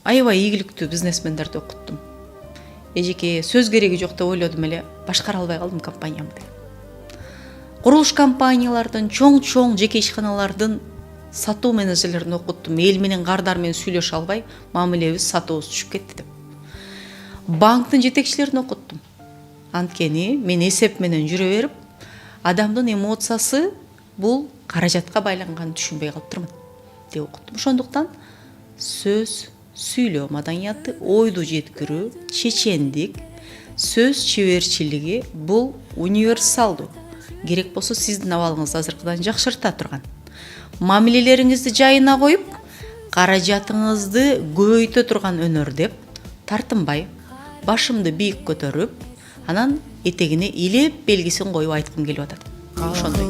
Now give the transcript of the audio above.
аябай ийгиликтүү бизнесмендерди окуттум. Эжеке сөз кереги жок деп ойлодум эле, башкара албай калдым компаниямды. Курулуш компаниялардын, чоң жеке ишканалардын сатуу менеджерлерин окуттум. Эл менен кардар менен сүйлөшө албай, мамилебиз сатуубуз түшүп кетти деп. Банктын жетекчилерин окуттум. Анткени мен эсеп менен жүрө берип, адамдын эмоциясы бул каражатка байланганын түшүнбөй калыптырмын деп окуттум. Ошондуктан сөз сүйлөө маданияты, ойду жеткирүү, чечендик, сөз чеберчилиги бул универсалдуу. Керек болсо сиздин абалыңызды азыркыдан жакшырта турган. Мамилелериңизди жайына коюп, каражатыңызды көбөйтө турган өнөр деп тартынбай, башымды бийик көтөрүп, анан этегине илеп белгисин коюп айткым келип атат. Ошондой.